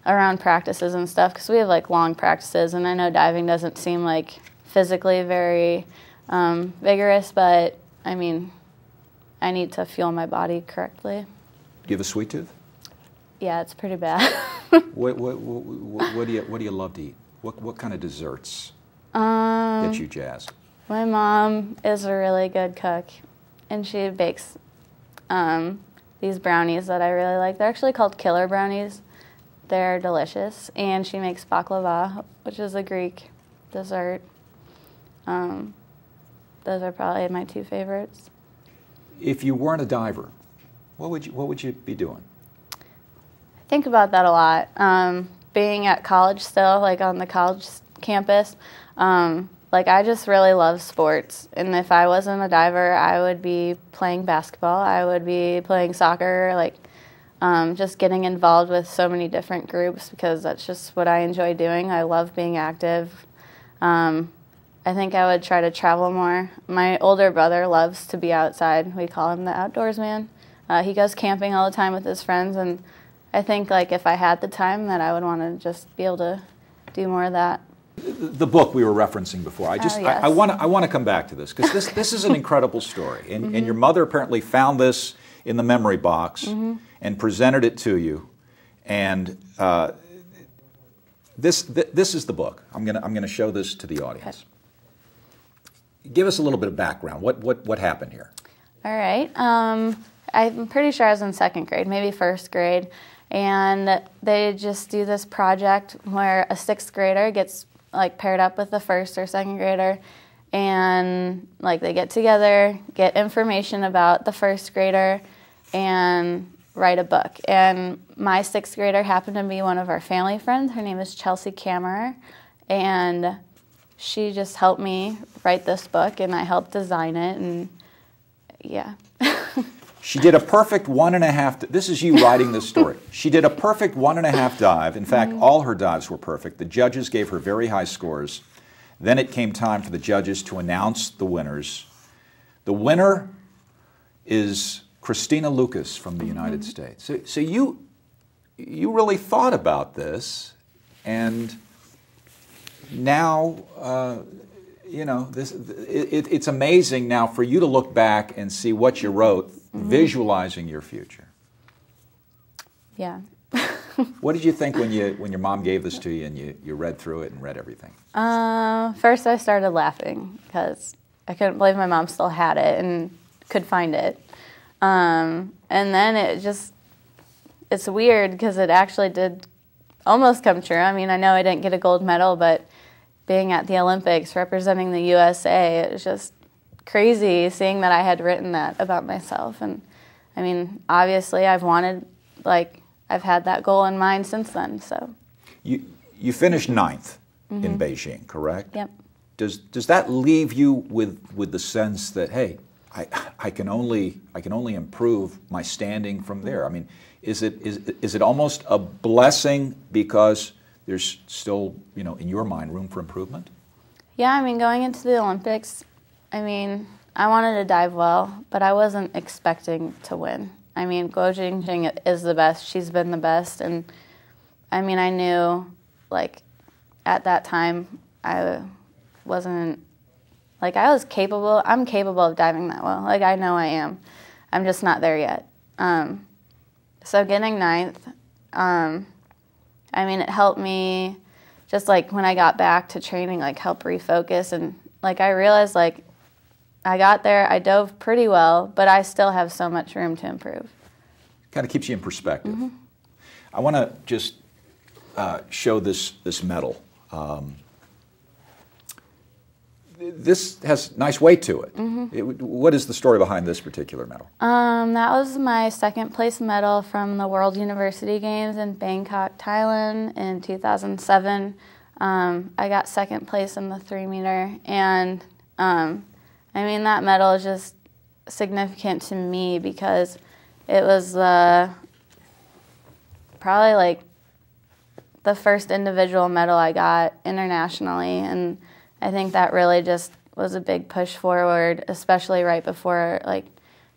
around practices and stuff because we have, like, long practices. And I know diving doesn't seem, like, physically very vigorous, but, I mean, I need to fuel my body correctly. Do you have a sweet tooth? Yeah, it's pretty bad. What do you love to eat? What kind of desserts get you jazzed? My mom is a really good cook, and she bakes these brownies that I really like. They're actually called killer brownies. They're delicious, and she makes baklava, which is a Greek dessert. Those are probably my two favorites. If you weren't a diver, what would you be doing? I think about that a lot. Being at college still, like on the college campus, like I just really love sports. And if I wasn't a diver, I would be playing basketball. I would be playing soccer, like just getting involved with so many different groups because that's just what I enjoy doing. I love being active. I think I would try to travel more. My older brother loves to be outside. We call him the outdoors man. He goes camping all the time with his friends, and I think like if I had the time that I would want to just be able to do more of that. The book we were referencing before, Yes. I want to come back to this because this is an incredible story, and your mother apparently found this in the memory box and presented it to you, and this is the book. I'm gonna show this to the audience. Okay. Give us a little bit of background. What happened here? All right. I'm pretty sure I was in second grade, maybe first grade, and they just do this project where a sixth grader gets like paired up with a first or second grader, and like they get together, get information about the first grader, and write a book. And my sixth grader happened to be one of our family friends. Her name is Chelsea Kammerer, and she just helped me write this book, and I helped design it, and yeah. She did a perfect 1.5. This is you writing this story. She did a perfect 1.5 dive. In fact, all her dives were perfect. The judges gave her very high scores. Then it came time for the judges to announce the winners. The winner is Christina Loukas from the United States. So you really thought about this, and now it's amazing now for you to look back and see what you wrote, visualizing your future. Yeah. What did you think when your mom gave this to you and you read through it and read everything? First I started laughing because I couldn't believe my mom still had it and could find it. And then it's weird because it actually did almost come true. I mean, I know I didn't get a gold medal, but being at the Olympics, representing the USA, it was just crazy seeing that I had written that about myself. And I mean, obviously I've wanted like I've had that goal in mind since then. So you finished 9th in Beijing, correct? Yep. Does that leave you with the sense that, hey, I can only improve my standing from there? I mean, is it almost a blessing because there's still, in your mind, room for improvement? Yeah, I mean, going into the Olympics, I mean, I wanted to dive well, but I wasn't expecting to win. I mean, Guo Jingjing is the best. She's been the best. And, I mean, I knew, like, at that time, I wasn't, like, I was capable. I'm capable of diving that well. Like, I know I am. I'm just not there yet. So getting 9th, I mean, it helped me just, like, when I got back to training, like, help refocus. And, like, I realized, like, I got there, I dove pretty well, but I still have so much room to improve. Kind of keeps you in perspective. I want to just show this medal. This has nice weight to it. What is the story behind this particular medal? That was my 2nd place medal from the World University Games in Bangkok, Thailand in 2007. I got 2nd place in the 3-meter, and I mean, that medal is just significant to me because it was probably like the first individual medal I got internationally, and I think that really just was a big push forward, especially right before like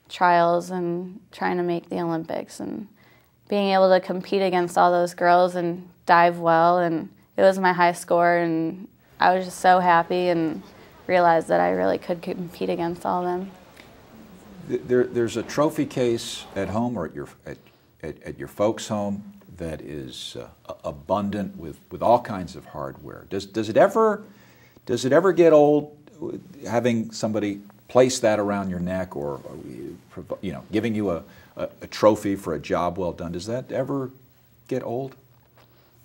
trials and trying to make the Olympics and being able to compete against all those girls and dive well, and it was my high score, and I was just so happy and realized that I really could compete against all of them. There's a trophy case at home or at your folks' home that is abundant with all kinds of hardware. Does it ever get old having somebody place that around your neck or giving you a trophy for a job well done? Does that ever get old?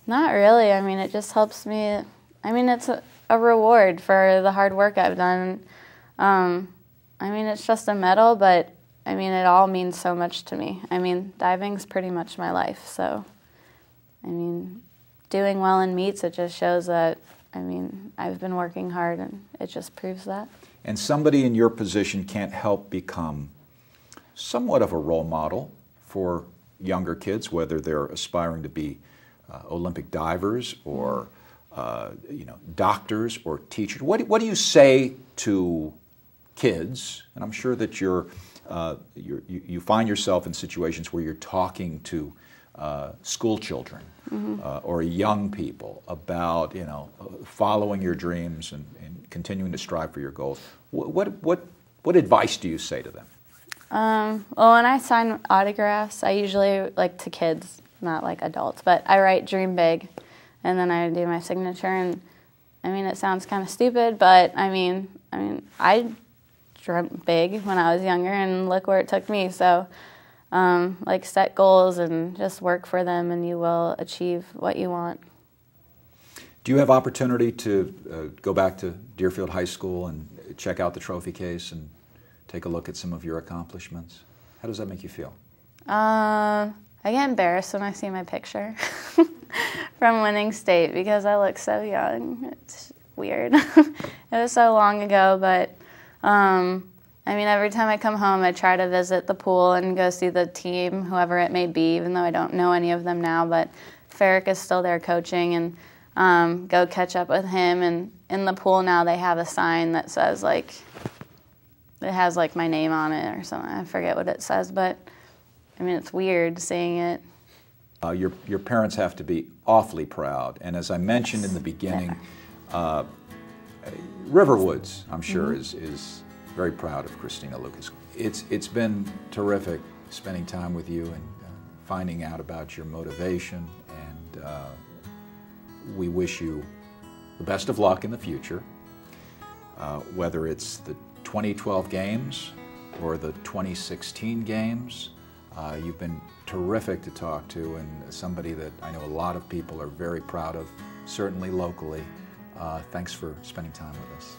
Not really. I mean, it just helps me. I mean, it's a reward for the hard work I've done. I mean, it's just a medal, but I mean, it all means so much to me. I mean, diving's pretty much my life, so I mean, doing well in meets, it just shows that, I mean, I've been working hard, and it just proves that. And somebody in your position can't help become somewhat of a role model for younger kids, whether they're aspiring to be Olympic divers or doctors or teachers. What do you say to kids? And I'm sure that you find yourself in situations where you're talking to school children or young people about following your dreams and continuing to strive for your goals. What advice do you say to them? Well, when I sign autographs, I usually, like, to kids, not like adults, but I write "Dream Big," and then I do my signature. And I mean, it sounds kind of stupid, but I mean, I dreamt big when I was younger, and look where it took me. So, like, set goals and just work for them, and you will achieve what you want. Do you have opportunity to go back to Deerfield High School and check out the trophy case and take a look at some of your accomplishments? How does that make you feel? I get embarrassed when I see my picture from winning state because I look so young. It's weird. It was so long ago, but I mean, every time I come home, I try to visit the pool and go see the team, whoever it may be, even though I don't know any of them now, but Ferrick is still there coaching, and go catch up with him. And in the pool now, they have a sign that says, like, it has, like, my name on it or something. I forget what it says, but I mean, it's weird seeing it. Your parents have to be awfully proud, and as I mentioned in the beginning, Riverwoods, I'm sure, is very proud of Christina Loukas. It's been terrific spending time with you and finding out about your motivation, and we wish you the best of luck in the future, whether it's the 2012 Games or the 2016 Games. You've been terrific to talk to, and somebody that I know a lot of people are very proud of, certainly locally. Thanks for spending time with us.